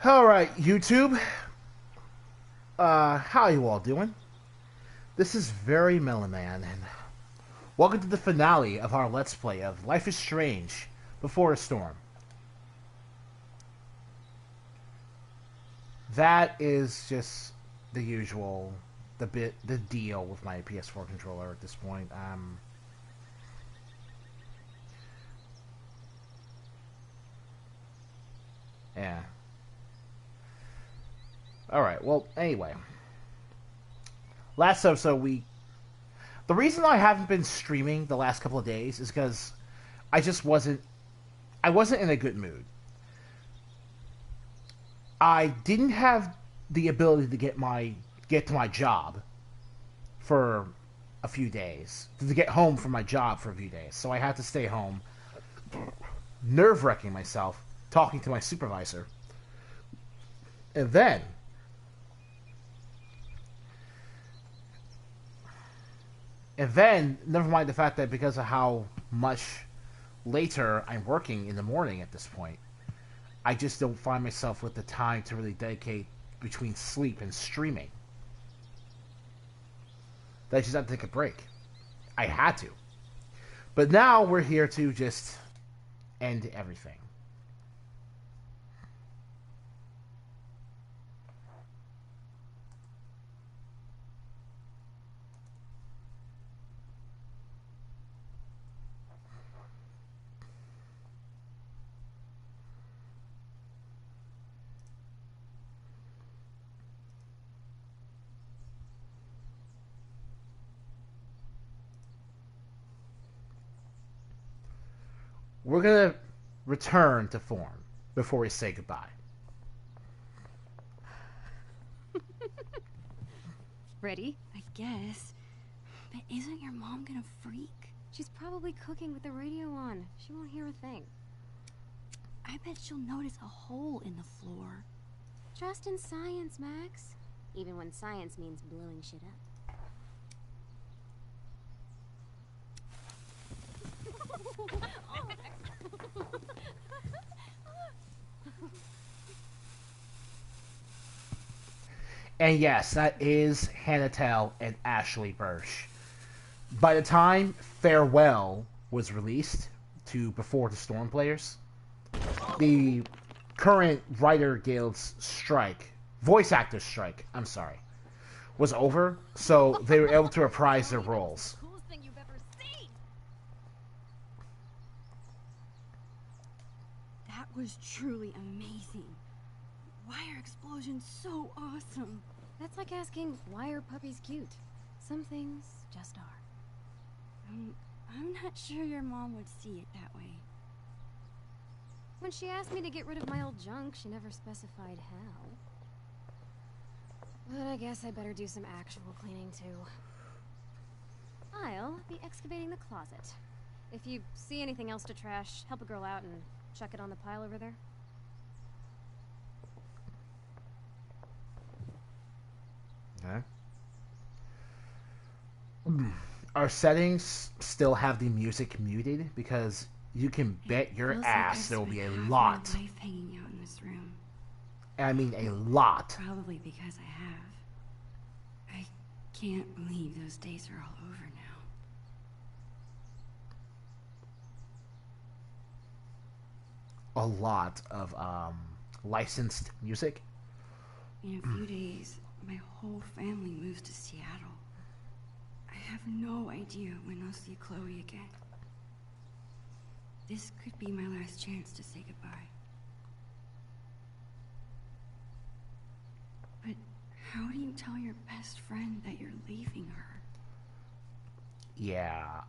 Alright, YouTube. How you all doing? This is Very Melloman, and welcome to the finale of our Let's Play of Life is Strange Before a Storm. That is just the usual, the deal with my PS4 controller at this point. Yeah. Alright, well, anyway. Last episode, the reason I haven't been streaming the last couple of days is because I just wasn't... I wasn't in a good mood. I didn't have the ability to get to my job for a few days. To get home from my job for a few days. So I had to stay home, nerve-wracking myself, talking to my supervisor. And then... never mind the fact that because of how much later I'm working in the morning at this point, I just don't find myself with the time to really dedicate between sleep and streaming. That I just had to take a break. I had to. But now we're here to just end everything. We're gonna return to form before we say goodbye. Ready? I guess. But isn't your mom gonna freak? She's probably cooking with the radio on. She won't hear a thing. I bet she'll notice a hole in the floor. Trust in science, Max. Even when science means blowing shit up. And yes, that is Hannah Telle and Ashley Burch. By the time Farewell was released to Before the Storm players, the current Writer Guild's strike, voice actors strike, I'm sorry, was over, so they were able to reprise their roles. That was truly amazing. Why are explosions so awesome? That's like asking, why are puppies cute? Some things just are. I'm not sure your mom would see it that way. When she asked me to get rid of my old junk, she never specified how. But I guess I better do some actual cleaning too. I'll be excavating the closet. If you see anything else to trash, help a girl out and chuck it on the pile over there. Okay. Our settings still have the music muted because you can bet your ass there will be a lot. Life hanging out in this room. I mean a lot. Probably because I have. I can't believe those days are all over now. A lot of licensed music. In a few days, my whole family moves to Seattle. I have no idea when I'll see Chloe again. This could be my last chance to say goodbye. But how do you tell your best friend that you're leaving her? Yeah,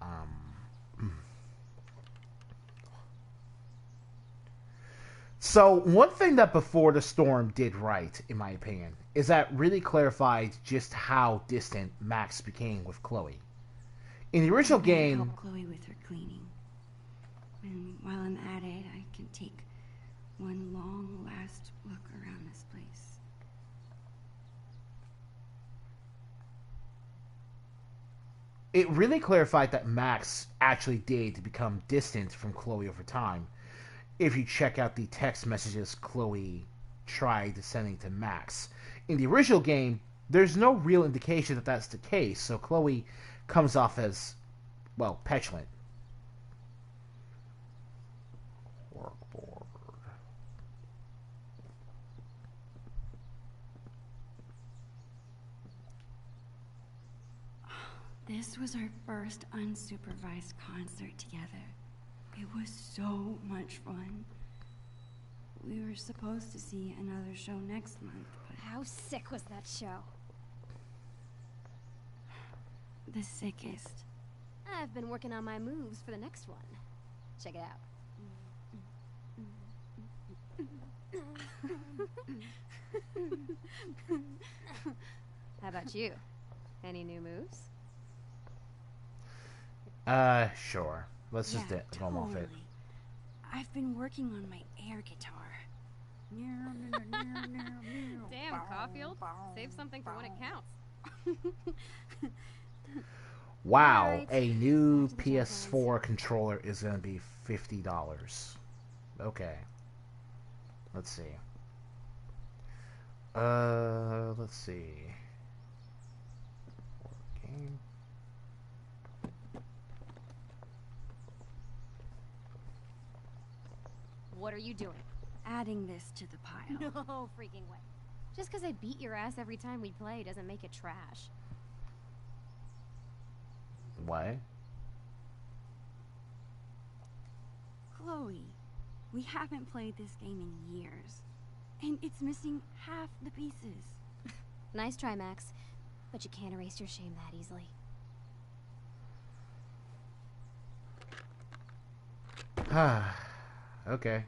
So, one thing that Before the Storm did right, in my opinion, is that really clarified just how distant Max became with Chloe. In the original game... help Chloe with her cleaning. And while I'm at it, I can take one long last look around this place. It really clarified that Max actually did become distant from Chloe over time. If you check out the text messages Chloe try descending to Max. In the original game, there's no real indication that that's the case, so Chloe comes off as, well, petulant. Workboard. This was our first unsupervised concert together. It was so much fun. We were supposed to see another show next month, but How sick was that show? the sickest. I've been working on my moves for the next one. Check it out. How about you? Any new moves? Sure. Let's just go off it. I've been working on my air guitar. Damn, Caulfield. Save something for when it counts. Wow, Alright, a new back to the PS4 controller is going to be $50. Okay. Let's see. Let's see. Game. What are you doing? Adding this to the pile. No freaking way. Just because I beat your ass every time we play doesn't make it trash. What? Chloe, we haven't played this game in years. And it's missing half the pieces. Nice try, Max. But you can't erase your shame that easily. Okay.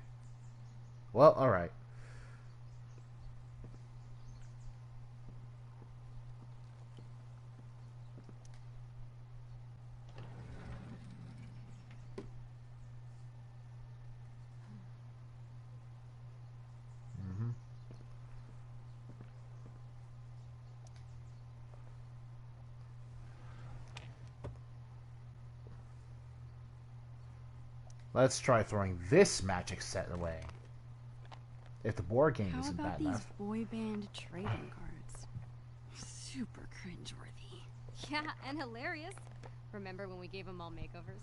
Well, alright. Let's try throwing this magic set away. If the board game How isn't about bad these enough. boy band trading cards? Super cringeworthy. Yeah, and hilarious. Remember when we gave them all makeovers?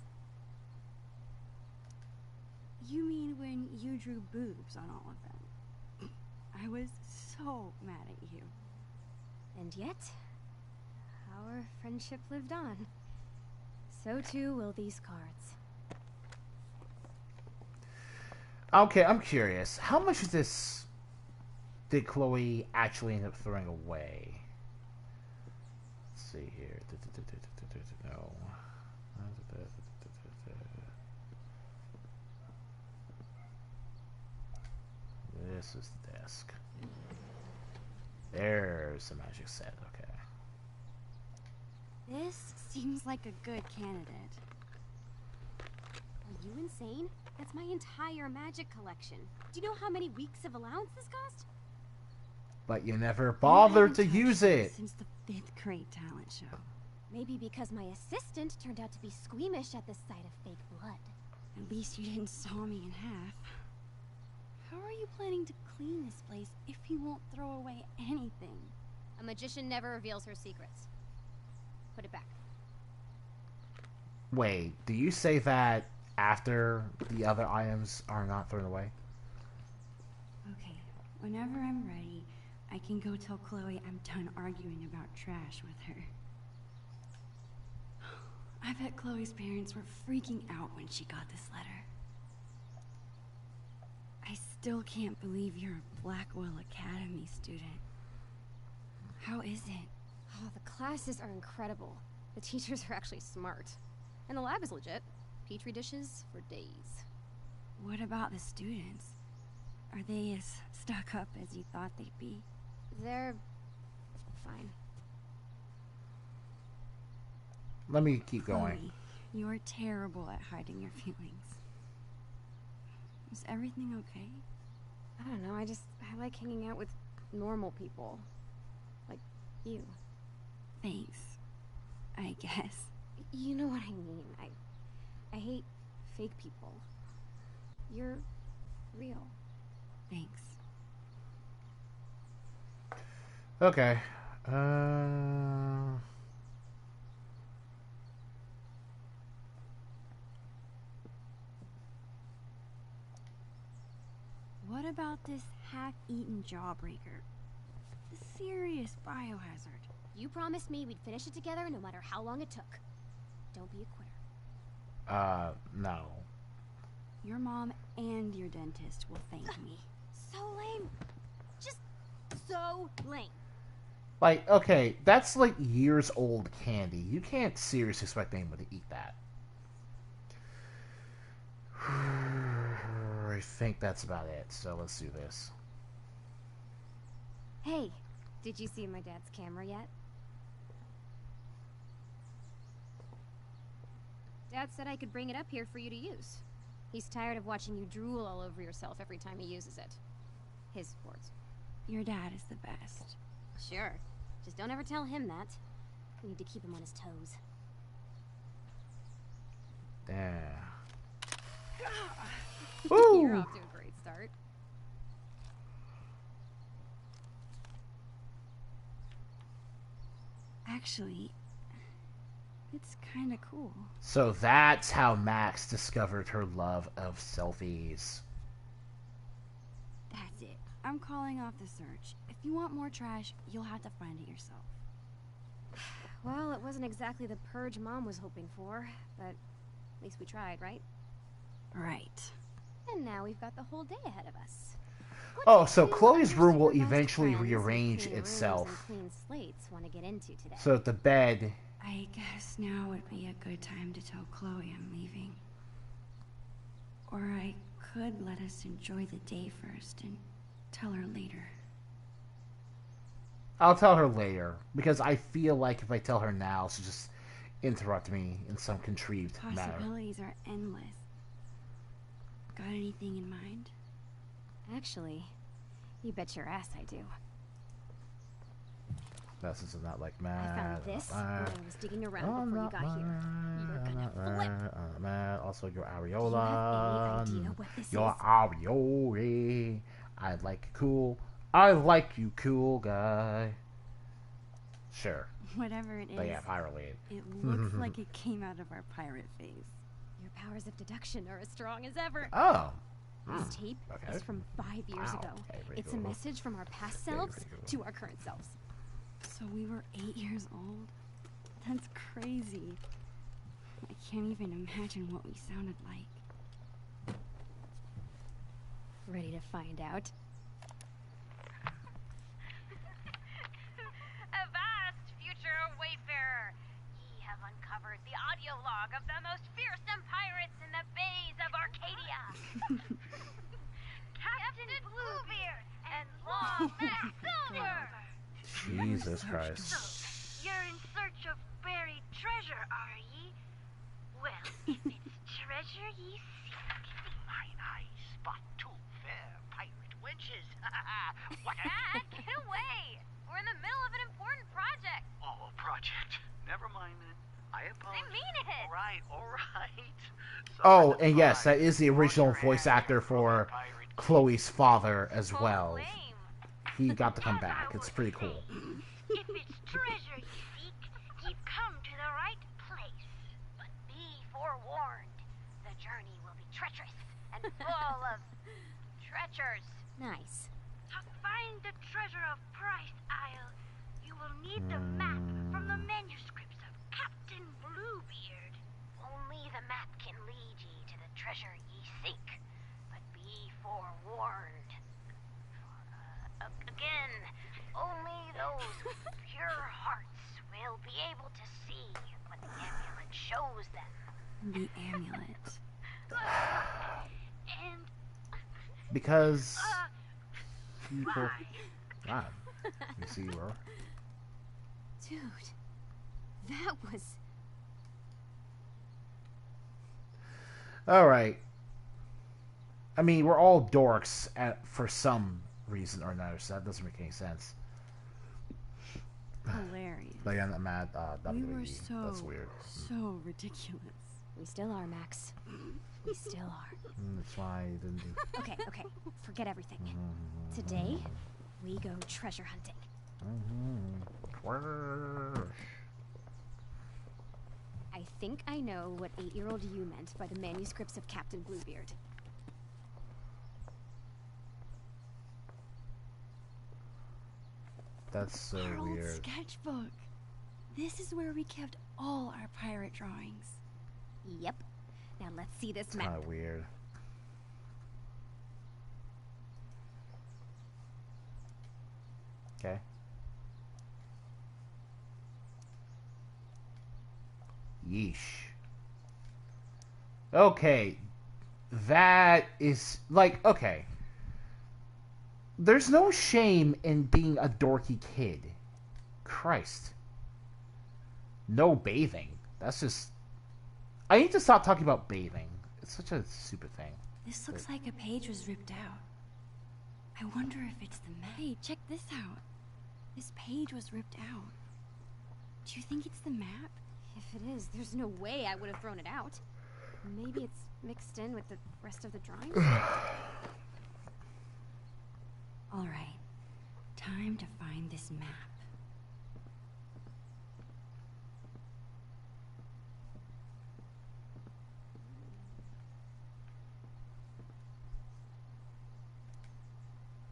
You mean when you drew boobs on all of them? I was so mad at you. And yet, our friendship lived on. So too will these cards. Okay, I'm curious. How much of this did Chloe actually end up throwing away? Let's see here. No. This is the desk. There's the magic set. Okay. This seems like a good candidate. Are you insane? That's my entire magic collection. Do you know how many weeks of allowance this cost? But you never You bothered to haven't use touched it. since the 5th grade talent show. Maybe because my assistant turned out to be squeamish at the sight of fake blood. At least you didn't saw me in half. How are you planning to clean this place if you won't throw away anything? A magician never reveals her secrets. Put it back. Wait, do you say that after the other items are not thrown away? Okay, whenever I'm ready, I can go tell Chloe I'm done arguing about trash with her. I bet Chloe's parents were freaking out when she got this letter. I still can't believe you're a Blackwell Academy student. How is it? Oh, the classes are incredible. The teachers are actually smart. And the lab is legit. Petri dishes for days. What about the students? Are they as stuck up as you thought they'd be? They're fine. Let me keep going. Chloe, you're terrible at hiding your feelings. Is everything okay? I don't know, I like hanging out with normal people. Like you. Thanks, I guess. You know what I mean. I hate fake people. You're real. Thanks. Okay. What about this half-eaten jawbreaker? A serious biohazard. You promised me we'd finish it together no matter how long it took. Don't be a quitter. No. Your mom and your dentist will thank me. So lame. Just so lame. Like, okay, that's like years old candy. You can't seriously expect anyone to eat that. I think that's about it, so let's do this. Hey, did you see my dad's camera yet? Dad said I could bring it up here for you to use. He's tired of watching you drool all over yourself every time he uses it. His words. Your dad is the best. Sure. Just don't ever tell him that. We need to keep him on his toes. Yeah. You're off to a great start. Actually, it's kinda cool. So that's how Max discovered her love of selfies. That's it. I'm calling off the search. If you want more trash, you'll have to find it yourself. Well, it wasn't exactly the purge Mom was hoping for, but at least we tried, right? Right. And now we've got the whole day ahead of us. Oh, so Chloe's room will Supervised eventually friends with rearrange clean rooms itself. and clean slates want to get into today. So the bed. I guess now would be a good time to tell Chloe I'm leaving. Or I could let us enjoy the day first and tell her later. I'll tell her later, because I feel like if I tell her now, she'll just interrupt me in some contrived manner. Possibilities are endless. Got anything in mind? Actually, you bet your ass I do. This is not like I mad. found this when I was digging around before you got here. You're gonna flip. Mad. Also, your Do you have any areola. idea what this Your is? areole. I like cool. I like you, cool guy. Sure. Whatever it is, But yeah, pirate. it looks like it came out of our pirate phase. Your powers of deduction are as strong as ever. Oh. This tape Okay. is from 5 years Wow. ago. Okay, pretty It's a cool. message from our past Very, selves very cool. to our current selves. So we were 8 years old? That's crazy. I can't even imagine what we sounded like. Ready to find out? Avast, future wayfarer! Ye have uncovered the audio log of the most fearsome pirates in the bays of Arcadia. Captain Bluebeard and Longback Silver! Jesus Christ. So, you're in search of buried treasure, are ye? Well, if it's treasure ye seek, Mine eyes spot two fair pirate wenches. What a Dad, get away! We're in the middle of an important project. oh, project. Never mind then. I apologize. I mean it. All right. Oh, and yes, that is the original voice actor for Chloe's father as Oh, well. lame. He got to come back. It's pretty cool. If it's treasure ye seek, ye've come to the right place. But be forewarned, the journey will be treacherous and full of treacherous. Nice. To find the treasure of Price Isle, you will need the map from the manuscripts of Captain Bluebeard. Only the map can lead ye to the treasure ye seek, but be forewarned. Again, only those with pure hearts will be able to see what the amulet shows them. The amulet. And, Because people. why? God. You see, bro. Dude, that was... Alright. I mean, we're all dorks for some reason or another, so that doesn't make any sense. Hilarious. But yeah, I'm mad. We WWE. were so, That's weird. so ridiculous. We still are, Max. We still are. That's why I didn't do. Okay, forget everything. Today, we go treasure hunting. I think I know what 8-year-old you meant by the manuscripts of Captain Bluebeard. That's so Our old weird. sketchbook. This is where we kept all our pirate drawings. Yep. Now let's see this It's map. kind of weird. Okay. Yeesh. Okay. That is like, okay. There's no shame in being a dorky kid. Christ. No bathing. That's just... I need to stop talking about bathing. It's such a stupid thing. This looks like a page was ripped out. I wonder if it's the map. Hey, check this out. This page was ripped out. Do you think it's the map? If it is, there's no way I would have thrown it out. Maybe it's mixed in with the rest of the drawings? All right, time to find this map.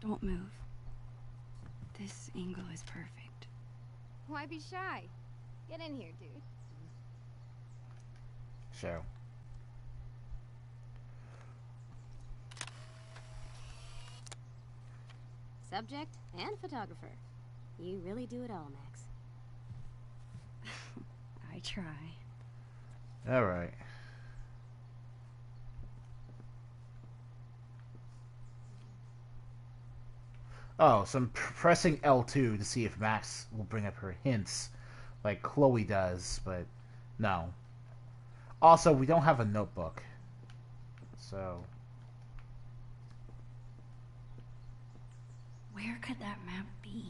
Don't move. This angle is perfect. Why be shy? Get in here, dude. Show. Subject and photographer. You really do it all, Max. I try. Alright. Oh, so I'm pressing L2 to see if Max will bring up her hints like Chloe does, but no. Also, we don't have a notebook. So... Where could that map be?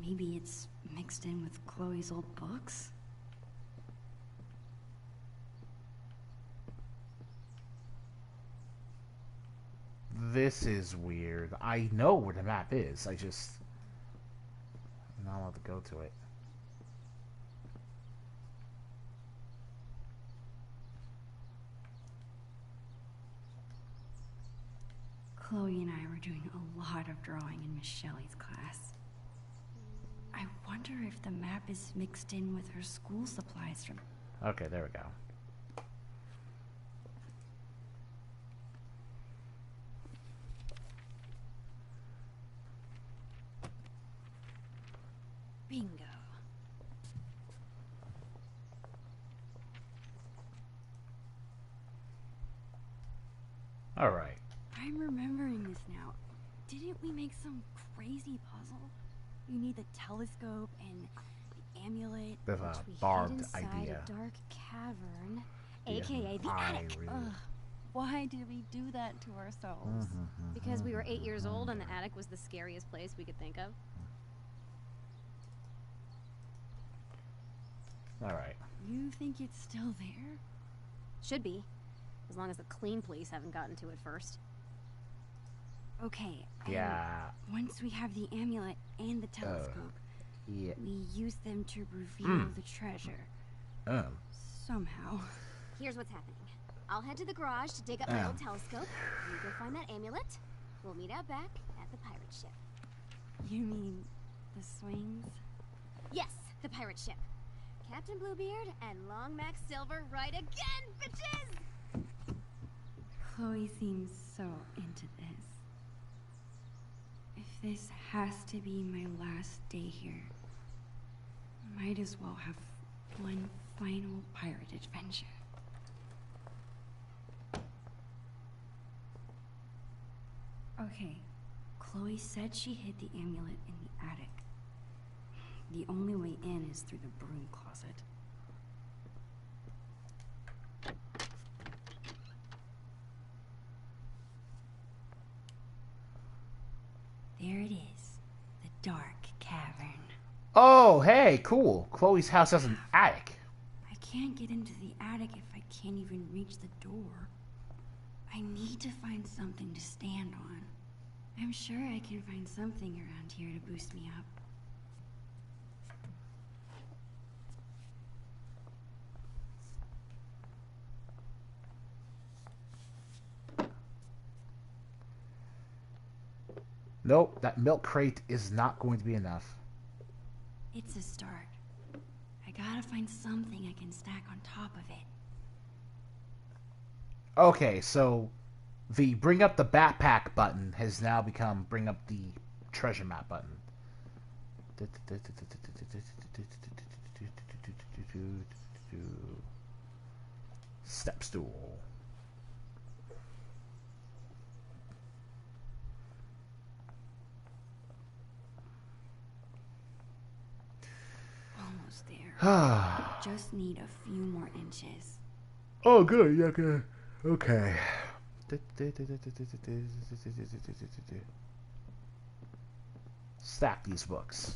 Maybe it's mixed in with Chloe's old books? This is weird. I know where the map is. I'm not allowed to go to it. Chloe and I were doing a lot of drawing in Miss Shelley's class. I wonder if the map is mixed in with her school supplies from... Okay, there we go. Bingo. Alright. I'm remembering this now. Didn't we make some crazy puzzle? You need the telescope and the amulet. Bit of Which a we hid barbed inside idea. a dark cavern, Yeah, aka the I attic. really- Ugh, why did we do that to ourselves? Because we were 8 years old and the attic was the scariest place we could think of. Alright. You think it's still there? Should be. As long as the clean police haven't gotten to it first. Okay. and Yeah. Once we have the amulet and the telescope, Yeah. we use them to reveal the treasure. Somehow. Here's what's happening. I'll head to the garage to dig up my old telescope. You go find that amulet. We'll meet out back at the pirate ship. You mean the swings? Yes, the pirate ship. Captain Bluebeard and Long Max Silver right again, bitches! Chloe seems so into this. If this has to be my last day here, might as well have one final pirate adventure. Okay, Chloe said she hid the amulet in the attic. The only way in is through the broom closet. There it is, the dark cavern. Oh, hey, cool. Chloe's house has an attic. I can't get into the attic if I can't even reach the door. I need to find something to stand on. I'm sure I can find something around here to boost me up. Nope, that milk crate is not going to be enough. It's a start. I gotta find something I can stack on top of it. Okay, so the bring up the backpack button has now become bring up the treasure map button. Step stool. Almost there. Just need a few more inches. Oh, good. Yeah, good. Okay. Stack these books.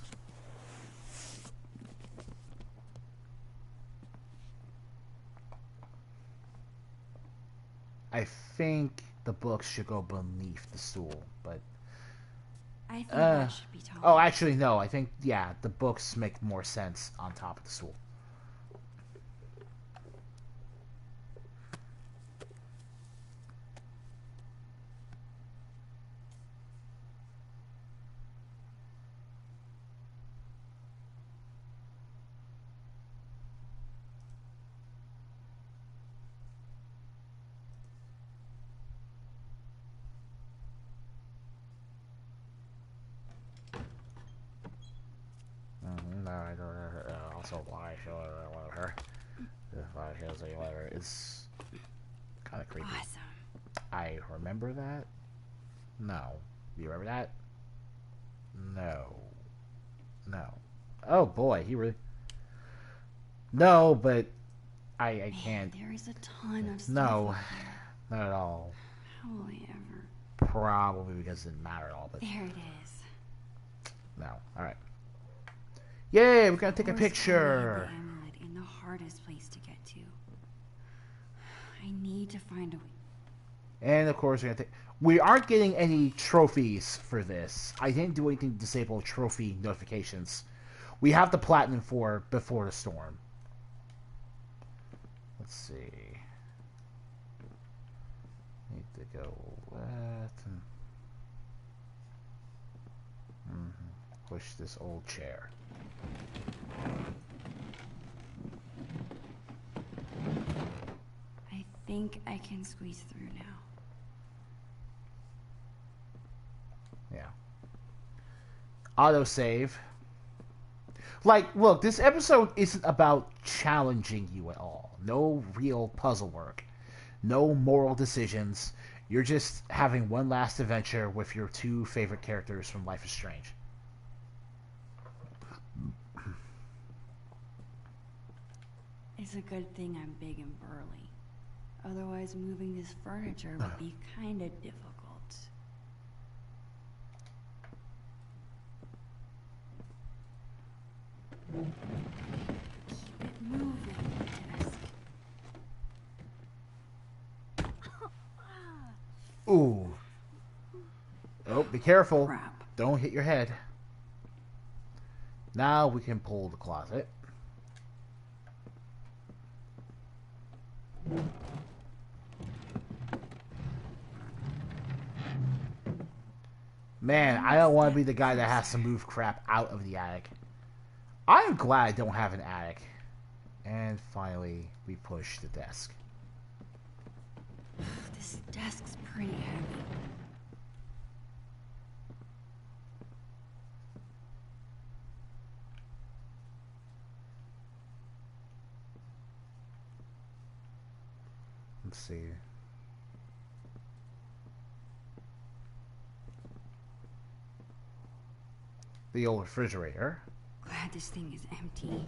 I think the books should go beneath the stool, but I think that should be taller. oh, actually, no. I think, yeah, the books make more sense on top of the stool. Also, why should I love her? Why should I love her? It's kind of creepy. Awesome. I remember that. No, you remember that? No, no. Oh boy, he really. No, but I can't. There is a ton of stuff. No, up there. not at all. How will I ever? Probably because it didn't matter at all. But There it is. no. All right. Yay! We're gonna take a Of course, I picture. laid the amulet in the hardest place to get to. I need to find a way. And of course, we aren't getting any trophies for this. I didn't do anything to disable trophy notifications. We have the platinum for Before the Storm. Let's see. Need to go that and push this old chair. I think I can squeeze through now. Yeah. Autosave. Like, look, this episode isn't about challenging you at all. No real puzzle work. No moral decisions. You're just having one last adventure with your two favorite characters from Life is Strange. It's a good thing I'm big and burly. Otherwise, moving this furniture would be kinda difficult. Keep it moving, desk. Ooh. Oh, be careful. Crap. Don't hit your head. Now we can pull the closet. Man, I don't want to be the guy that has to move crap out of the attic. I'm glad I don't have an attic. And finally, we push the desk. This desk's pretty heavy. Let's see. The old refrigerator. Glad this thing is empty.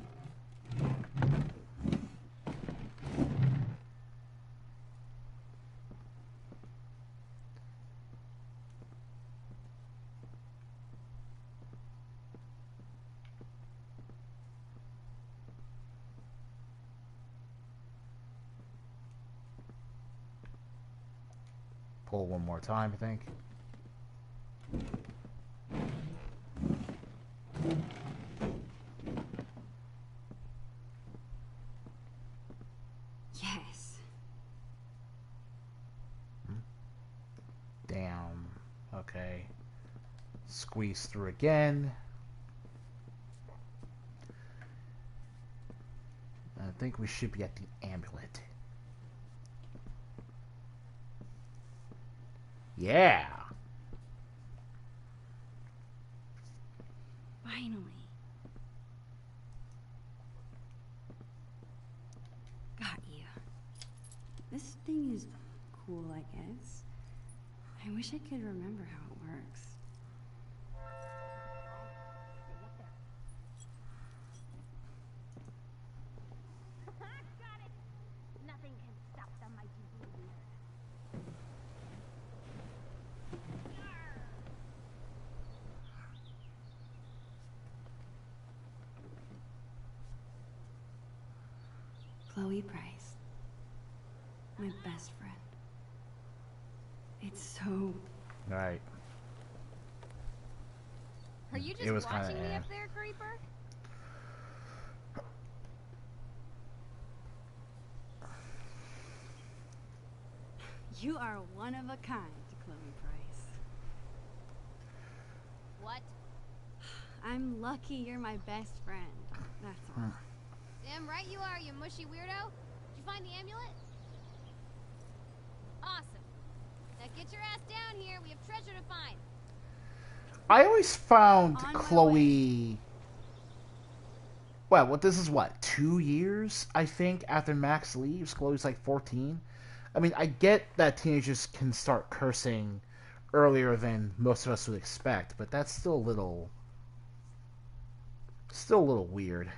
Pull one more time, I think. Yes. Down. Okay. Squeeze through again. I think we should be at the amulet. Yeah. Finally. Got you. This thing is cool, I guess. I wish I could remember how it works. Got it! Nothing can stop the mighty Bluebeard. Chloe Price. My best friend. It's so... Right. Are you It just was kinda, watching me eh. up there, Creeper? You are one of a kind, Chloe Price. What? I'm lucky you're my best friend. That's all. Damn right you are, you mushy weirdo. Did you find the amulet? Awesome. Now get your ass down here. We have treasure to find. I always found On my Chloe. Well, this is what, 2 years, I think, after Max leaves. Chloe's like 14. I mean, I get that teenagers can start cursing earlier than most of us would expect, but that's still a little weird.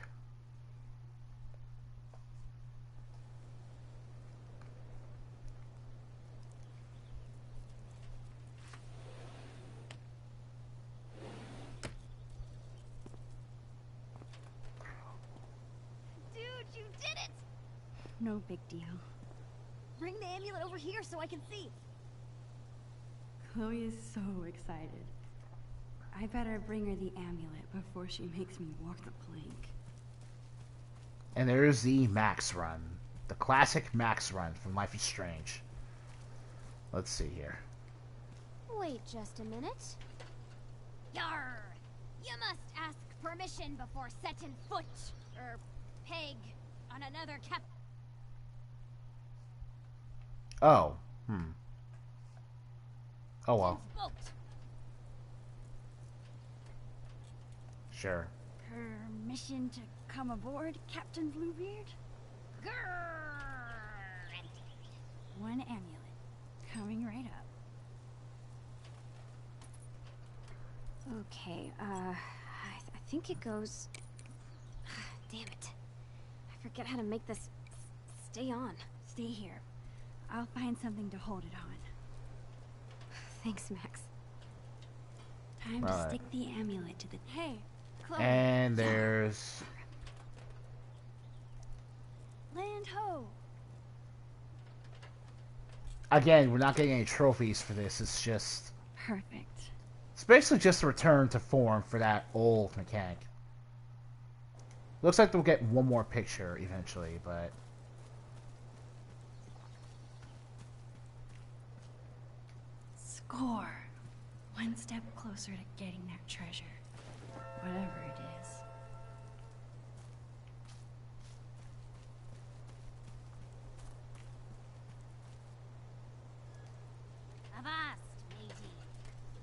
Dude, you did it! No big deal. Bring the amulet over here so I can see. Chloe is so excited. I better bring her the amulet before she makes me walk the plank. And there's the Max run. The classic Max run from Life is Strange. Let's see here. Wait just a minute. Yarr! You must ask permission before setting foot, or peg, on another cap. Oh. Oh well. Boat. Sure. Permission to come aboard, Captain Bluebeard? Grrr! One amulet. Coming right up. Okay, I think it goes... Damn it. I forget how to make this stay on. Stay here. I'll find something to hold it on. Thanks, Max. Time to Right. stick the amulet to the... Hey, Chloe. And there's... Land ho! Again, we're not getting any trophies for this. It's just... Perfect. It's basically just a return to form for that old mechanic. Looks like we'll get one more picture eventually, but... Score! One step closer to getting that treasure. Whatever it is. Avast, matey.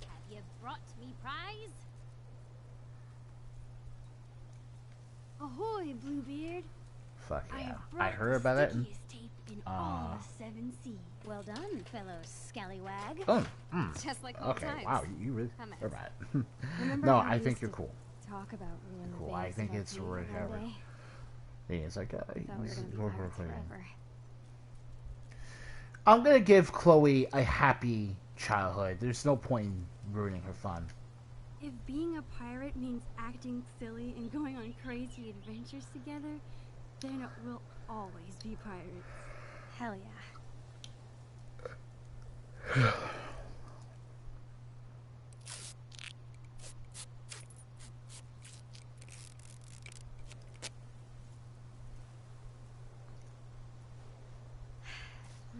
Have you brought me prize? Ahoy, Bluebeard! Fuck I yeah. have I brought heard the about it. And... stickiest tape in all the Seven Seas. Well done, fellow scallywag. Oh, Just like old okay, times. wow, you really Come in. are bad. Remember No, how I we think used you're to cool. Talk about ruling the Cool, I base think of it's Arcadia whatever. one day? Yeah, it's like, Thought we were he's gonna be worth pirates playing. forever. I'm gonna give Chloe a happy childhood. There's no point in ruining her fun. If being a pirate means acting silly and going on crazy adventures together, then we'll always be pirates. Hell yeah.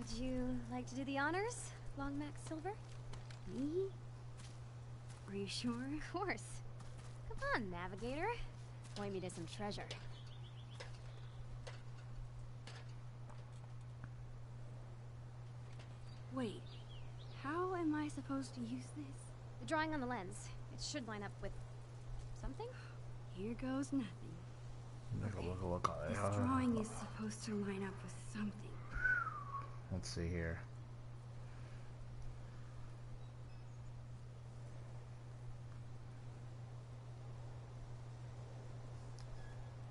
Would you like to do the honors, Long Max Silver? Me? Are you sure? Of course. Come on, Navigator. Point me to some treasure. Wait, how am I supposed to use this? The drawing on the lens. It should line up with something? Here goes nothing. Look. This drawing is supposed to line up with something. Let's see here.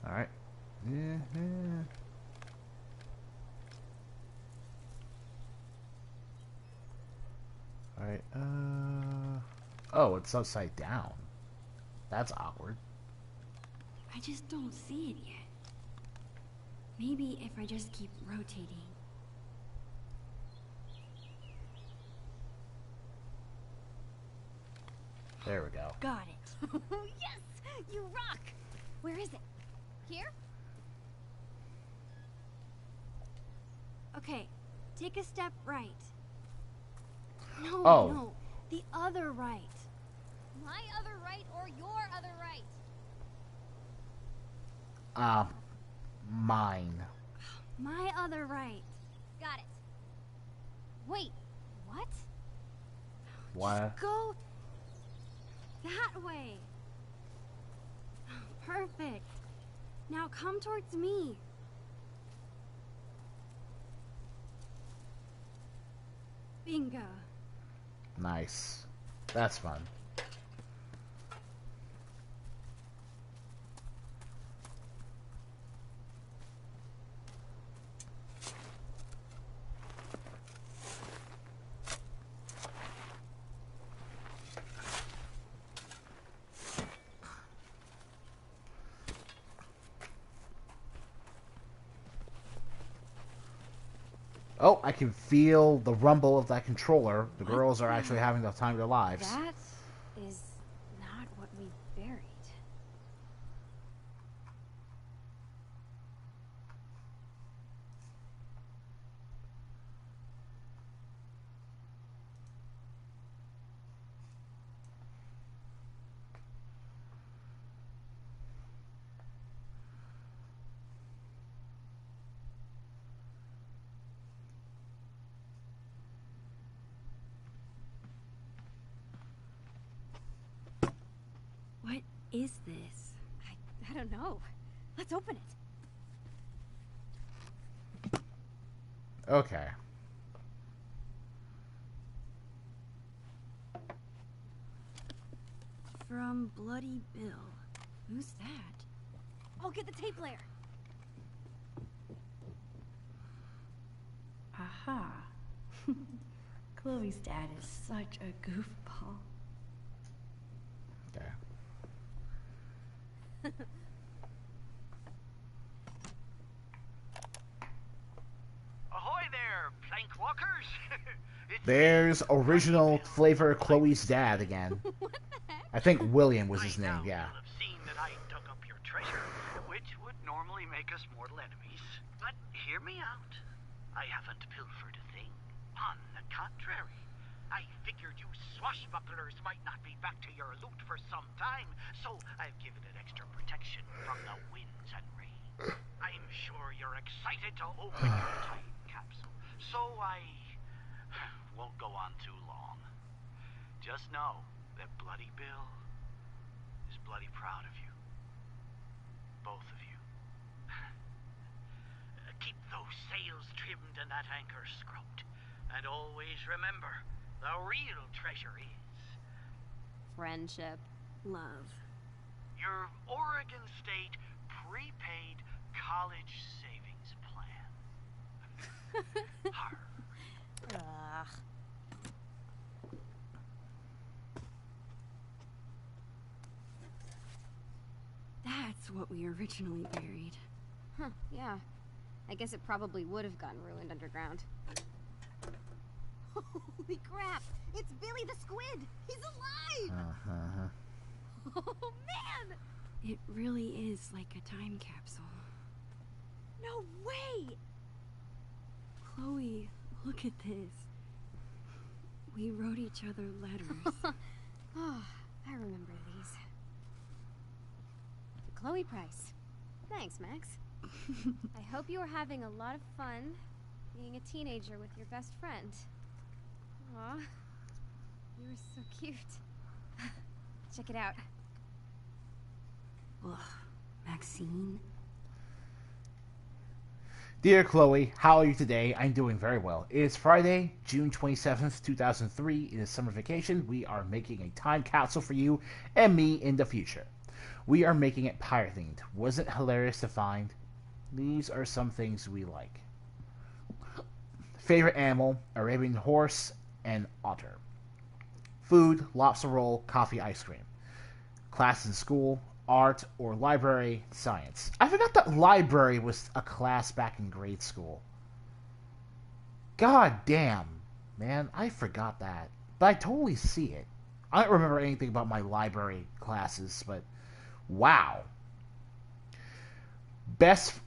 All right. Yeah. All right. Oh, it's upside down. That's awkward. I just don't see it yet. Maybe if I just keep rotating. There we go. Got it. Yes! You rock! Where is it? Here? Okay, take a step right. No, Oh. no, the other right. My other right or your other right? Mine. My other right. Got it. Wait, what? What? Go that way. Perfect. Now come towards me. Bingo. Nice. That's fun. Oh, I can feel the rumble of that controller. The girls are actually having the time of their lives. That is not what we buried. What is this? I don't know. Let's open it. Okay. From Bloody Bill. Who's that? I'll get the tape player. Aha. Chloe's dad is such a goofball. Okay. Ahoy there, plank walkers! There's original flavor Chloe's dad again. What the heck? I think William was his I name, know yeah. you'll have seen that I dug up your treasure, which would normally make us mortal enemies. But hear me out. I haven't pilfered a thing. On the contrary, I figured you swashbucklers might not be back to your loot for some time, so I've given it extra protection from the winds and rain. I'm sure you're excited to open your time capsule, so I won't go on too long. Just know that Bloody Bill is bloody proud of you. Both of you. Keep those sails trimmed and that anchor scrubbed. And always remember, the real treasure is Friendship. Love. your Oregon State prepaid college savings plan. Arr. Ugh. That's what we originally buried. Huh, yeah. I guess it probably would have gotten ruined underground. Holy crap! It's Billy the Squid! He's alive! Uh-huh. Oh, man! It really is like a time capsule. No way! Chloe, Look at this. We wrote each other letters. Oh, I remember these. Chloe Price. Thanks, Max. I hope you are having a lot of fun being a teenager with your best friend. Aw, you are so cute. Check it out. Ugh, Maxine? Dear Chloe, how are you today? I'm doing very well. It is Friday, June 27th, 2003. It is summer vacation. We are making a time capsule for you and me in the future. We are making it pirate-themed. Wasn't it hilarious to find? These are some things we like. Favorite animal, Arabian horse and otter. Food, lobster roll, coffee, ice cream. Class in school, art or library, science. I forgot that library was a class back in grade school. God damn, man, I forgot that. But I totally see it. I don't remember anything about my library classes, but wow.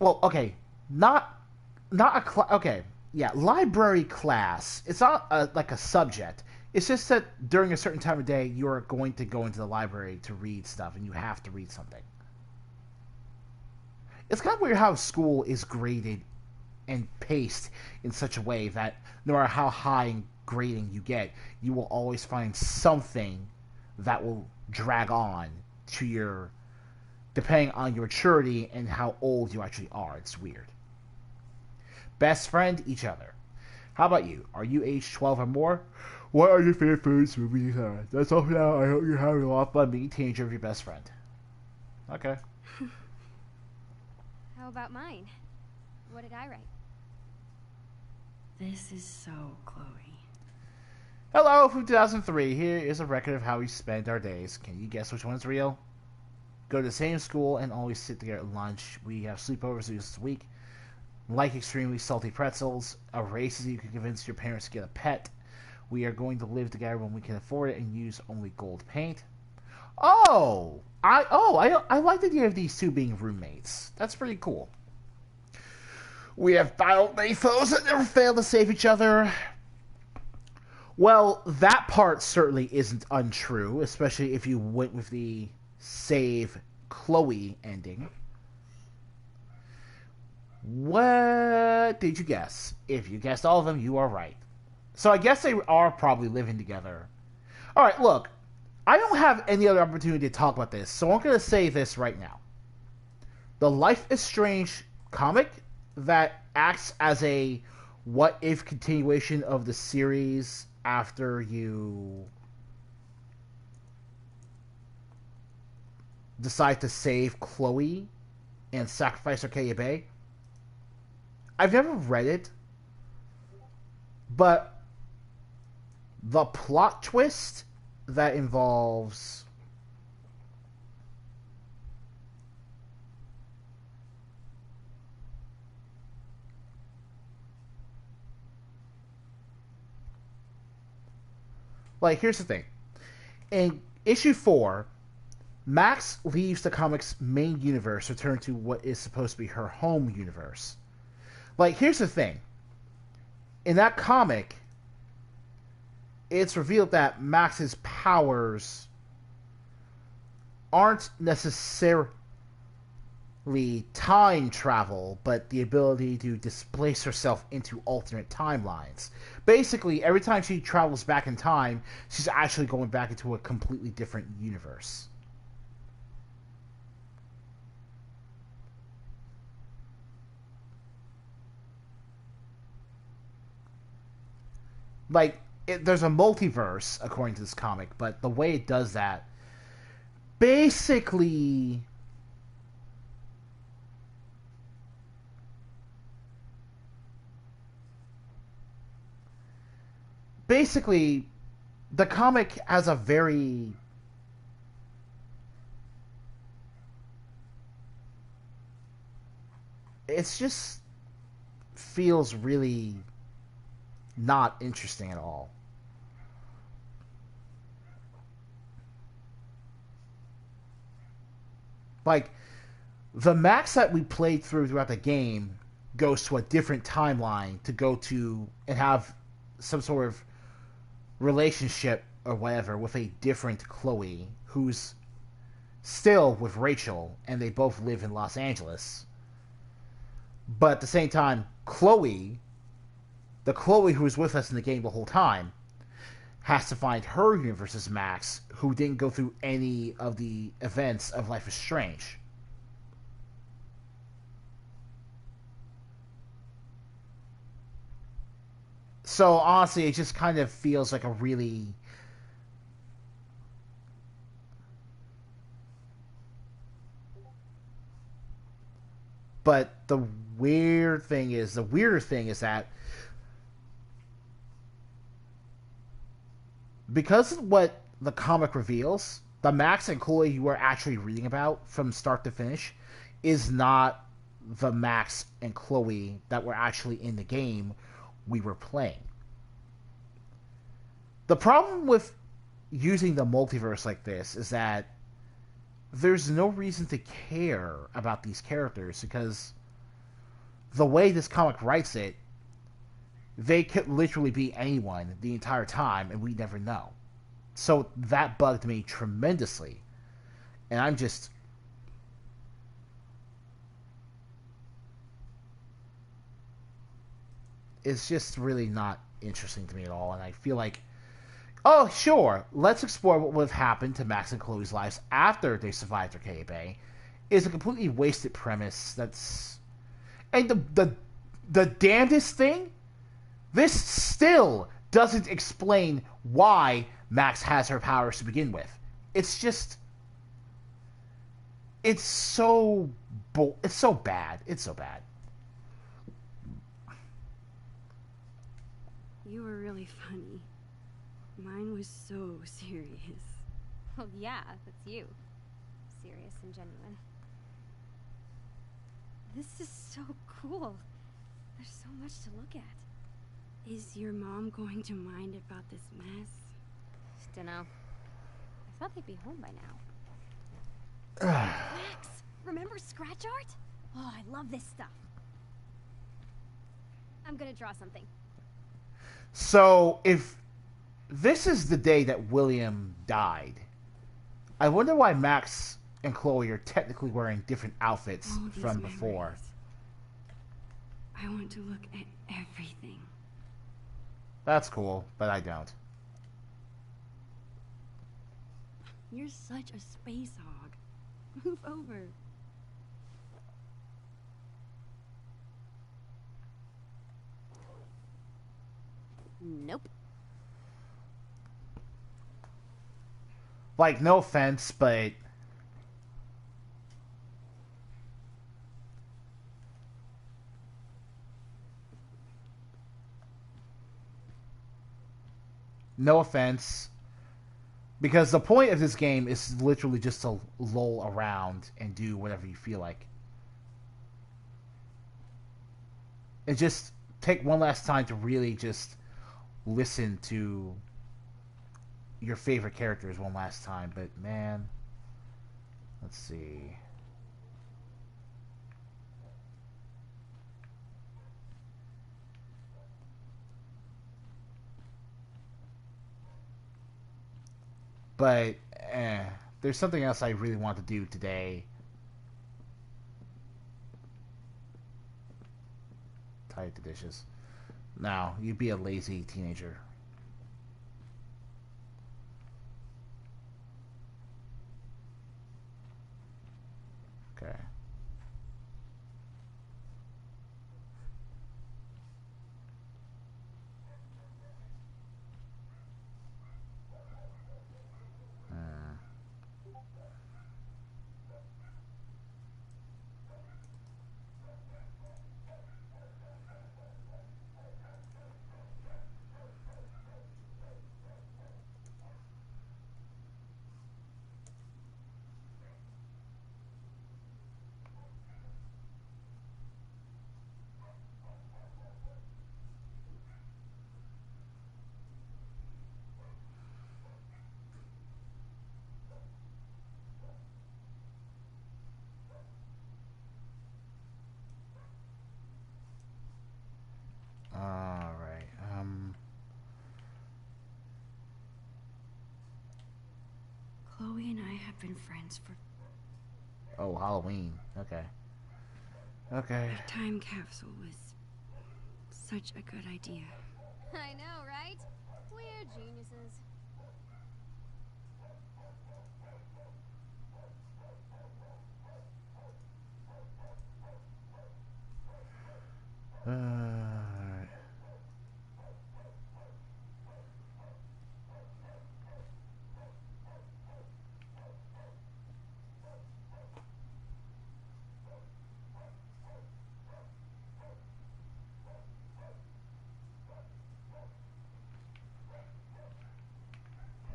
Okay, not a class. Okay, yeah, library class. It's not like a subject. It's just that during a certain time of day, you're going to go into the library to read stuff, and you have to read something. It's kind of weird how school is graded and paced in such a way that no matter how high in grading you get, you will always find something that will drag on to your, depending on your maturity and how old you actually are. It's weird. Best friend, each other. How about you? Are you age 12 or more? What are your favorite foods, movies? That's all for now. I hope you're having a lot of fun being a teenager with your best friend. Okay. How about mine? What did I write? This is so Chloe. Hello from 2003. Here is a record of how we spend our days. Can you guess which one's real? Go to the same school and always sit together at lunch. We have sleepovers this week. Like extremely salty pretzels. A race you can convince your parents to get a pet. We are going to live together when we can afford it and use only gold paint. I like the idea of these two being roommates. That's pretty cool. We have battled many foes that never fail to save each other. Well, that part certainly isn't untrue, especially if you went with the save Chloe ending. What did you guess? If you guessed all of them, you are right. So I guess they are probably living together. Alright, look. I don't have any other opportunity to talk about this, so I'm going to say this right now. The Life is Strange comic that acts as a what-if continuation of the series after you decide to save Chloe and sacrifice Arcadia Bay. I've never read it, but the plot twist that involves here's the thing. In issue 4, Max leaves the comic's main universe to return to what is supposed to be her home universe. Here's the thing. In that comic, it's revealed that Max's powers aren't necessarily time travel, but the ability to displace herself into alternate timelines. Basically, every time she travels back in time, she's actually going back into a completely different universe. There's a multiverse, according to this comic, but the way it does that, basically, the comic has a very it's just feels really not interesting at all. The Max that we played throughout the game goes to a different timeline to go to and have some sort of relationship or whatever with a different Chloe who's still with Rachel, and they both live in Los Angeles. But at the same time, Chloe, the Chloe who was with us in the game the whole time, has to find her universe's Max, who didn't go through any of the events of Life is Strange. So honestly, it just kind of feels like a really... But the weirdest thing is that because of what the comic reveals, the Max and Chloe you are actually reading about from start to finish is not the Max and Chloe that were actually in the game we were playing. The problem with using the multiverse like this is that there's no reason to care about these characters, because the way this comic writes it, they could literally be anyone the entire time and we never know. So that bugged me tremendously. And I'm just... It's just really not interesting to me at all, and I feel like, oh, sure, let's explore what would have happened to Max and Chloe's lives after they survived Arcadia Bay is a completely wasted premise that's... And the damnedest thing, this still doesn't explain why Max has her powers to begin with. It's just... It's so... It's so bad. It's so bad. You were really funny. Mine was so serious. Oh yeah, that's you. Serious and genuine. This is so cool. There's so much to look at. Is your mom going to mind about this mess? Dunno. I thought they'd be home by now. Max, remember scratch art? Oh, I love this stuff. I'm gonna draw something. So, if this is the day that William died, I wonder why Max and Chloe are technically wearing different outfits from before. I want to look at everything. That's cool, but I don't. You're such a space hog. Move over. Nope. Like, no offense, but... No offense. Because the point of this game is literally just to loll around and do whatever you feel like. And just take one last time to really just listen to your favorite characters one last time. But man, let's see. But there's something else I really want to do today. Tie the dishes. Now, you be a lazy teenager. Okay. Chloe and I have been friends for... Oh, Halloween. Okay. Okay. A time capsule was such a good idea. I know, right? We're geniuses. Alright.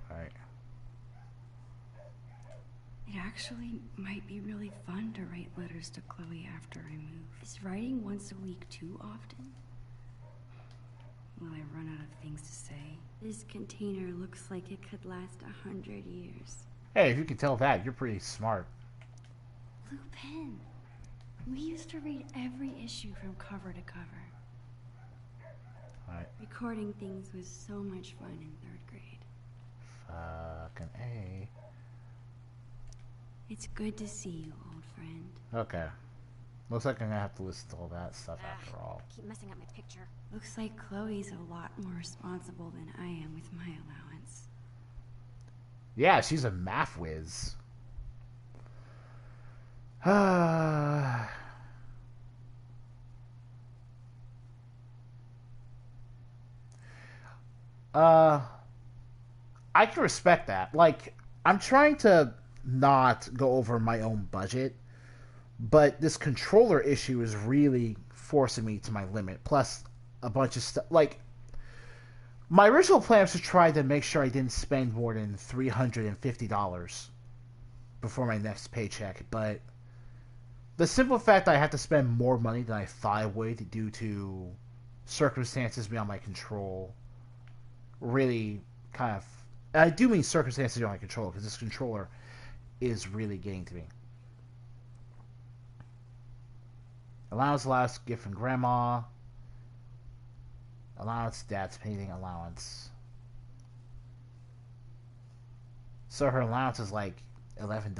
Alright. It actually might be really fun to write letters to Chloe after I move. Is writing once a week too often? Will I run out of things to say? This container looks like it could last 100 years. Hey, if you can tell that, you're pretty smart. Blue pen. We used to read every issue from cover to cover. Alright. Recording things was so much fun in 3rd grade. Fucking A. It's good to see you, old friend. Okay. Looks like I'm gonna have to listen to all that stuff after all. Keep messing up my picture. Looks like Chloe's a lot more responsible than I am with my allowance. Yeah, she's a math whiz. I can respect that. Like, I'm trying to not go over my own budget, but this controller issue is really forcing me to my limit. Plus, a bunch of stuff. Like, my original plan was to try to make sure I didn't spend more than $350 before my next paycheck, but the simple fact that I have to spend more money than I thought I would due to circumstances beyond my control really kind of... And I do mean circumstances beyond my control, because this controller is really getting to me. Allowance, gift from grandma. Allowance, dad's painting allowance. So her allowance is like $11.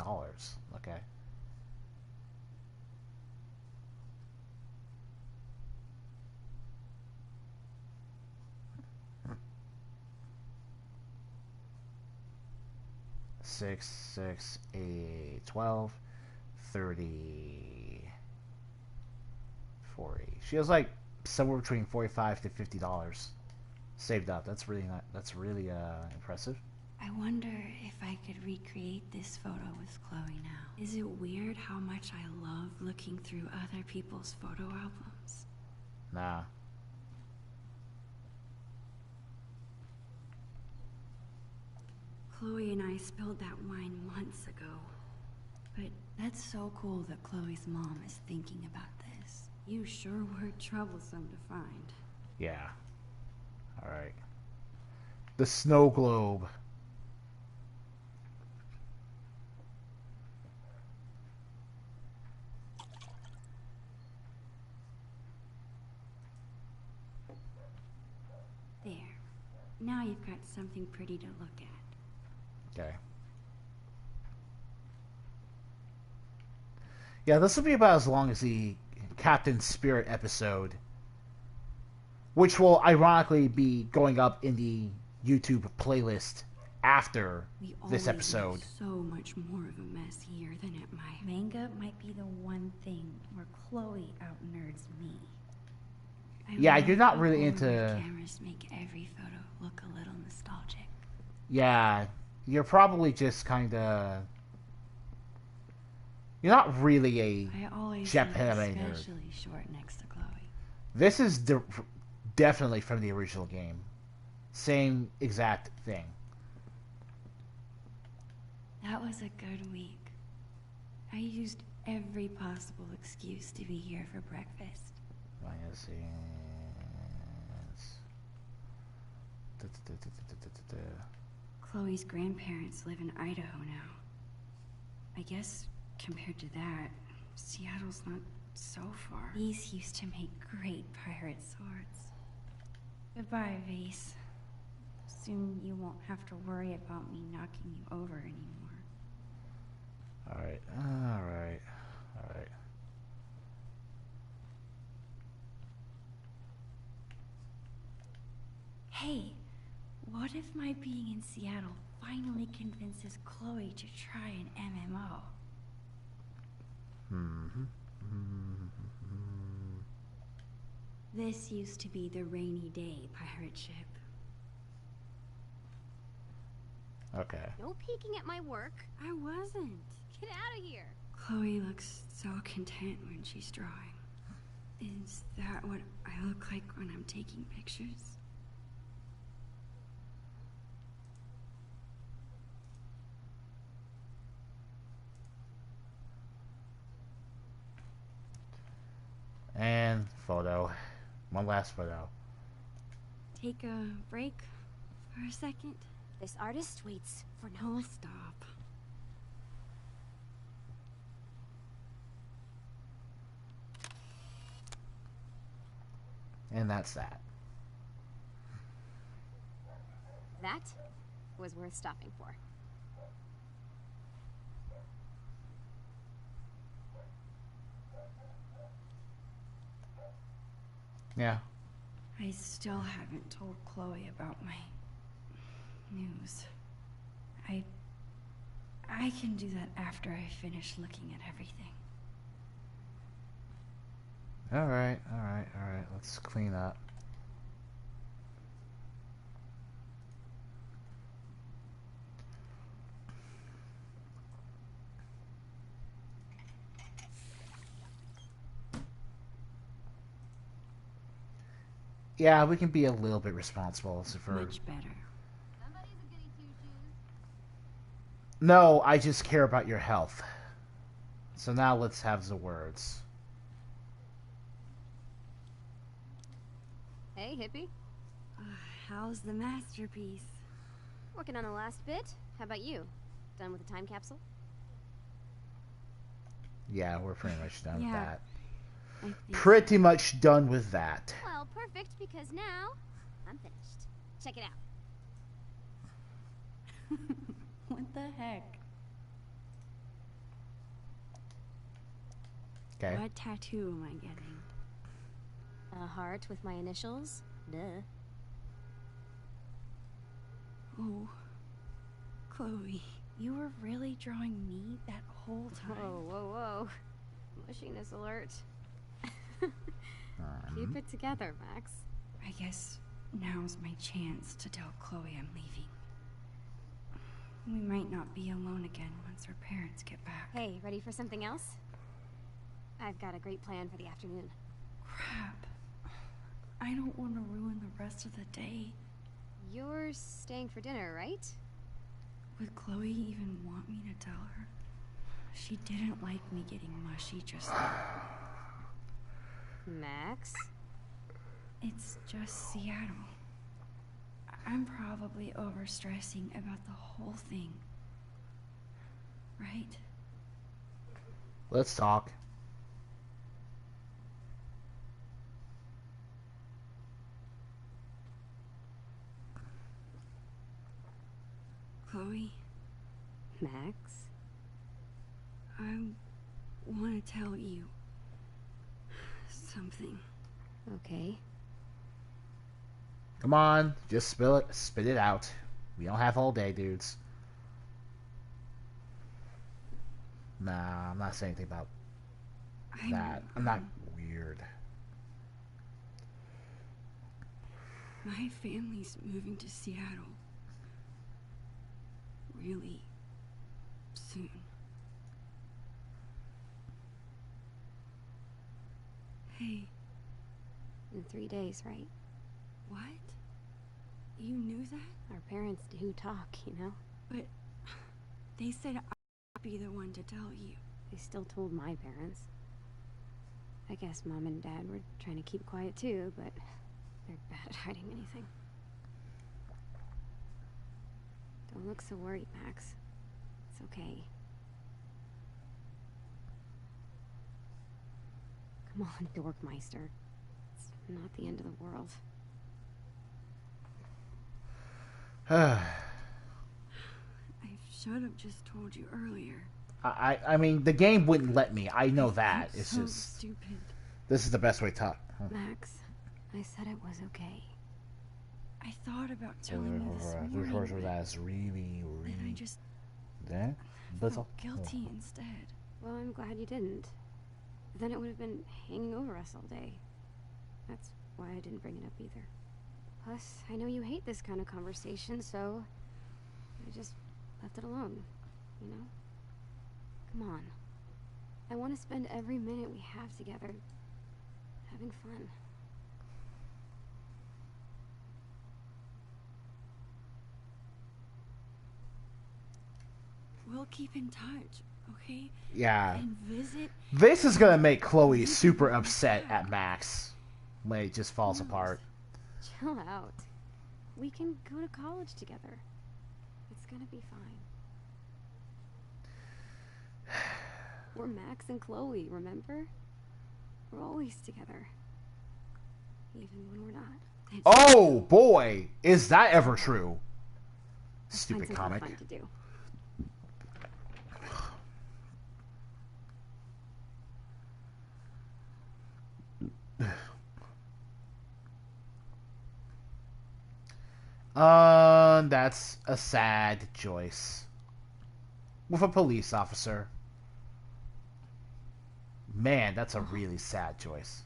Okay. Six, 8, 12, 30, 40. She has like somewhere between $45 to $50 saved up. That's really not. That's really impressive. I wonder if I could recreate this photo with Chloe now. Is it weird how much I love looking through other people's photo albums? Nah. Chloe and I spilled that wine months ago. But that's so cool that Chloe's mom is thinking about this. You sure were troublesome to find. Yeah. Alright. The snow globe. There. Now you've got something pretty to look at. Okay. Yeah, this will be about as long as the Captain Spirit episode, which will ironically be going up in the YouTube playlist after this episode. Make so much more of a mess here than at my manga might be the one thing where Chloe out-nerds me. Yeah, love you're not how really older into... cameras make every photo look a little nostalgic. Yeah, you're probably just kind of... You're not really a I always Japan look nerd. especially short next to Chloe. This is definitely from the original game. Same exact thing. That was a good week. I used every possible excuse to be here for breakfast. Minus... Chloe's grandparents live in Idaho now. I guess, compared to that, Seattle's not so far. These used to make great pirate swords. Goodbye, Vase. Soon you won't have to worry about me knocking you over anymore. Alright, alright, alright. Hey, what if my being in Seattle finally convinces Chloe to try an MMO? This used to be the Rainy Day pirate ship. Okay. No peeking at my work. I wasn't. Get out of here. Chloe looks so content when she's drawing. Is that what I look like when I'm taking pictures? And photo. One last photo. Take a break for a second? This artist waits for no one. Stop. And that's that. That was worth stopping for. Yeah. I still haven't told Chloe about my news. I can do that after I finish looking at everything. Alright, alright, alright. Let's clean up. Yeah, we can be a little bit responsible for... Much better. Somebody's a goody two-shoes. No, I just care about your health. So now let's have the words. Hey, hippie. How's the masterpiece? Working on the last bit. How about you? Done with the time capsule? Yeah, we're pretty much done with Yeah. that. I think Pretty much done with that. Well, perfect, because now I'm finished. Check it out. What the heck? Okay. What tattoo am I getting? A heart with my initials? Duh. Oh, Chloe, you were really drawing me that whole time? Whoa, whoa, whoa. Mushiness alert. Keep it together, Max. I guess now's my chance to tell Chloe I'm leaving. We might not be alone again once her parents get back. Hey, ready for something else? I've got a great plan for the afternoon. Crap. I don't want to ruin the rest of the day. You're staying for dinner, right? Would Chloe even want me to tell her? She didn't like me getting mushy just now. Max? It's just Seattle. I'm probably overstressing about the whole thing. Right? Let's talk. Chloe, Max? I want to tell you something. Okay. Come on, just spill it, spit it out. We don't have all day, dudes. Nah, I'm not saying anything about that. I'm not weird. My family's moving to Seattle. Really soon. Hey, In 3 days, right? what? You knew that? Our parents do talk, you know? But they said I'd be the one to tell you. They still told my parents. I guess Mom and Dad were trying to keep quiet too, but they're bad at hiding anything. Don't look so worried, Max. It's okay. Come on, Dorkmeister. It's not the end of the world. I should have just told you earlier. I mean, the game wouldn't let me. I know that. It's so just stupid. this is the best way to talk. Max, I said it was okay. I thought about telling you this morning, That's really, but I just that. felt guilty instead. Well, I'm glad you didn't. Then it would have been hanging over us all day. That's why I didn't bring it up either. Plus, I know you hate this kind of conversation, so I just left it alone, you know? Come on. I want to spend every minute we have together having fun. We'll keep in touch, okay? Yeah. And visit. This is gonna make Chloe super upset at Max when it just falls apart. Chill out. We can go to college together. It's gonna be fine. We're Max and Chloe, remember? We're always together. Even when we're not. Oh boy, is that ever true? Let's Stupid find comic. something fun to do. That's a sad choice. With a police officer. Man, that's a really sad choice.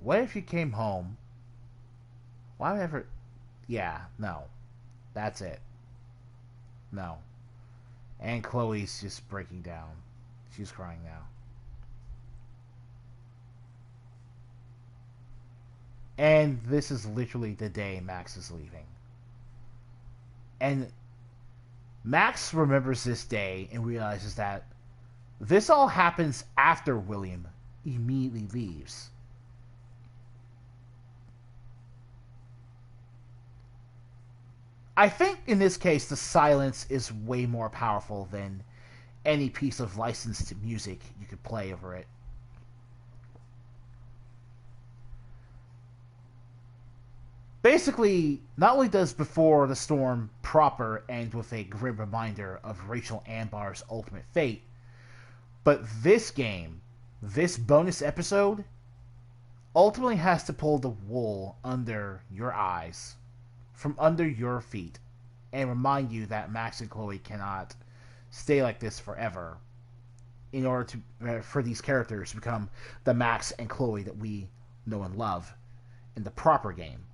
What if you came home? Why ever? Yeah, no. That's it. No. And Chloe's just breaking down. She's crying now. And this is literally the day Max is leaving. And Max remembers this day and realizes that this all happens after William immediately leaves. I think in this case the silence is way more powerful than any piece of licensed music you could play over it. Basically, not only does Before the Storm proper end with a grim reminder of Rachel Ambar's ultimate fate, but this game, this bonus episode, ultimately has to pull the wool under your eyes, from under your feet, and remind you that Max and Chloe cannot stay like this forever in order to for these characters to become the Max and Chloe that we know and love in the proper game.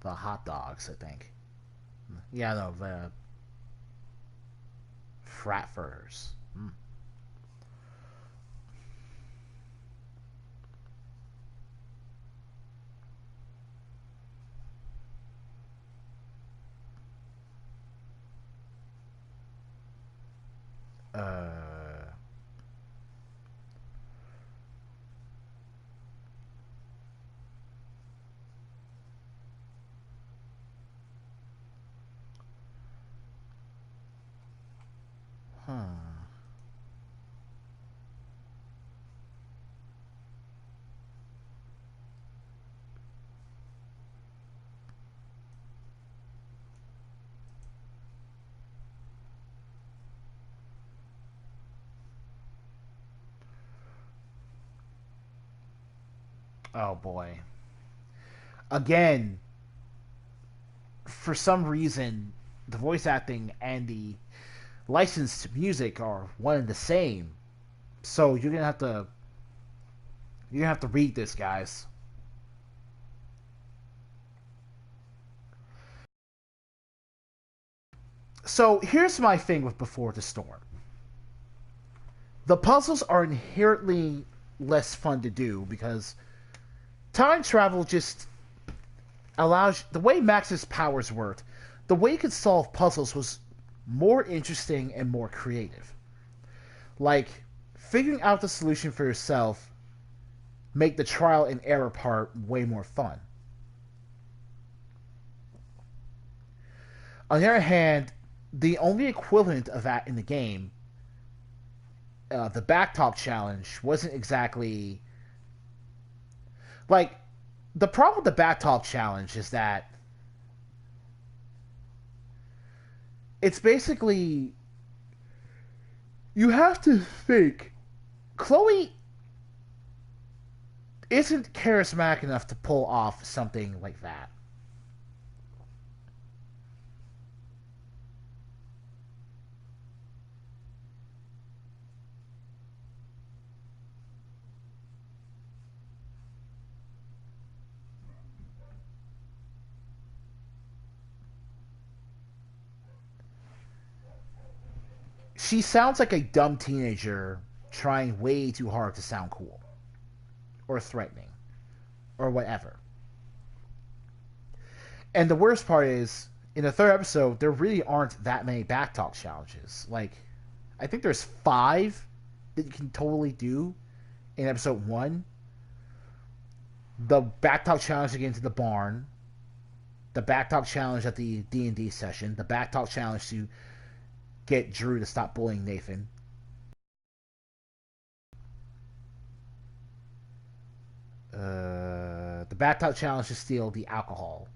The hot dogs, I think. Yeah, no, the Frankfurters. Mm. Huh. Oh boy. Again, for some reason, the voice acting and the licensed music are one and the same. So you're gonna have to read this, guys. So here's my thing with Before the Storm. The puzzles are inherently less fun to do because time travel just allows... The way Max's powers worked, the way he could solve puzzles was more interesting and more creative. Like, figuring out the solution for yourself make the trial and error part way more fun. On the other hand, the only equivalent of that in the game, the Backtalk Challenge, wasn't exactly... Like, the problem with the Backtalk Challenge is that it's basically... You have to think... Chloe isn't charismatic enough to pull off something like that. She sounds like a dumb teenager trying way too hard to sound cool. Or threatening. Or whatever. And the worst part is, in the third episode, there really aren't that many Backtalk challenges. Like, I think there's 5 that you can totally do in episode 1. The Backtalk challenge to get into the barn. The Backtalk challenge at the D&D session. The Backtalk challenge to get Drew to stop bullying Nathan. The Backtalk challenge to steal the alcohol.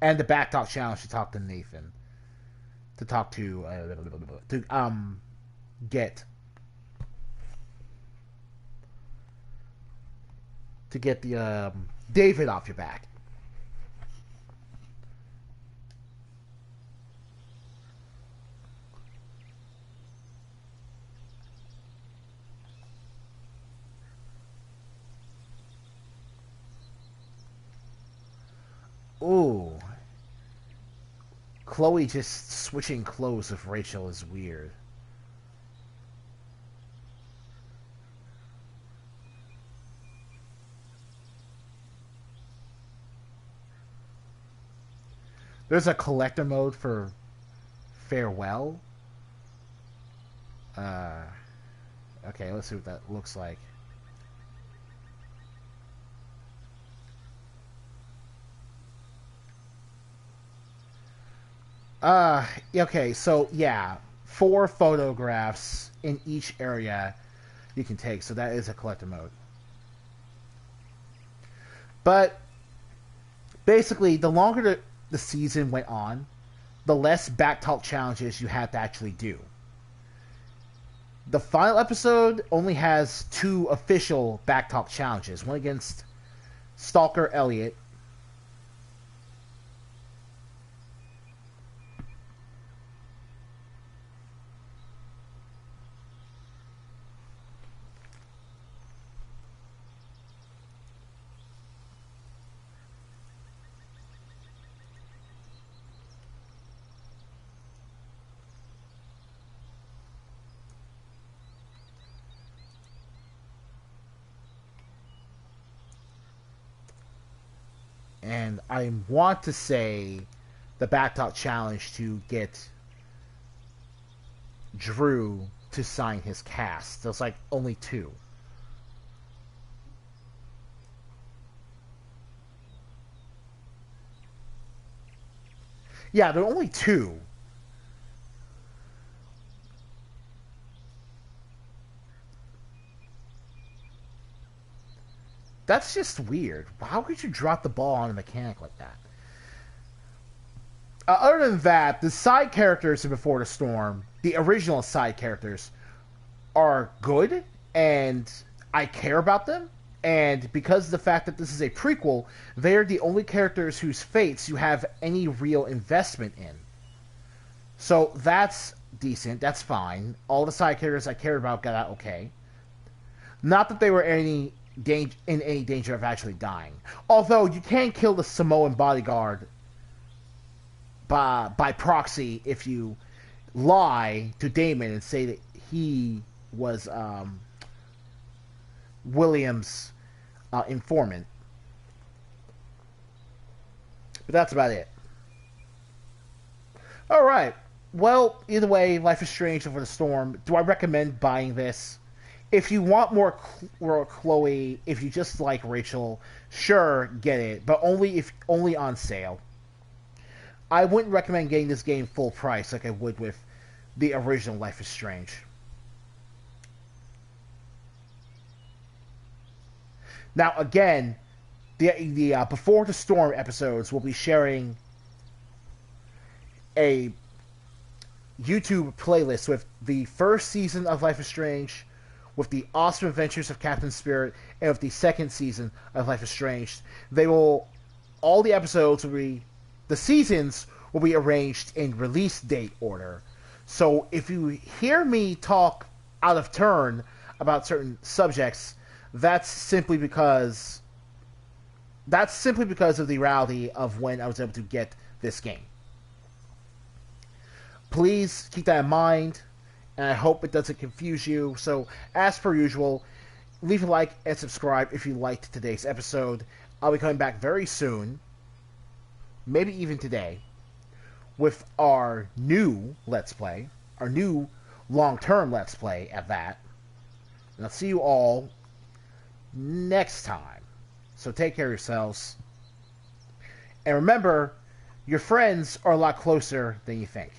And the Backtalk challenge to talk to Nathan. To talk to... get... To get the, David off your back. Ooh. Chloe just switching clothes with Rachel is weird. There's a collector mode for Farewell. Okay, let's see what that looks like. Okay, so yeah, 4 photographs in each area you can take, so that is a collector mode. But basically, the longer the season went on, the less Backtalk challenges you had to actually do. The final episode only has 2 official Backtalk challenges, one against Stalker Elliot. And I want to say the Backtalk challenge to get Drew to sign his cast. There's like only 2. Yeah, there are only 2. That's just weird. How could you drop the ball on a mechanic like that? Other than that, the side characters in Before the Storm, the original side characters, are good, and I care about them. And because of the fact that this is a prequel, they're the only characters whose fates you have any real investment in. So that's decent. That's fine. All the side characters I cared about got out okay. Not that they were in any danger of actually dying. Although you can kill the Samoan bodyguard by proxy if you lie to Damon and say that he was William's informant. But that's about it. Alright. Well, either way, Life is Strange Before the Storm. Do I recommend buying this? If you want more Chloe, if you just like Rachel, sure, get it. But only on sale. I wouldn't recommend getting this game full price like I would with the original Life is Strange. Now, again, the Before the Storm episodes will be sharing a YouTube playlist with the first season of Life is Strange, with the Awesome Adventures of Captain Spirit, and with the second season of Life is Strange. All the episodes will be, the seasons will be arranged in release date order. So if you hear me talk out of turn about certain subjects, that's simply because of the reality of when I was able to get this game. Please keep that in mind, and I hope it doesn't confuse you. So, as per usual, leave a like and subscribe if you liked today's episode. I'll be coming back very soon, maybe even today, with our new Let's Play, our new long-term Let's Play at that. And I'll see you all next time. So take care of yourselves. And remember, your friends are a lot closer than you think.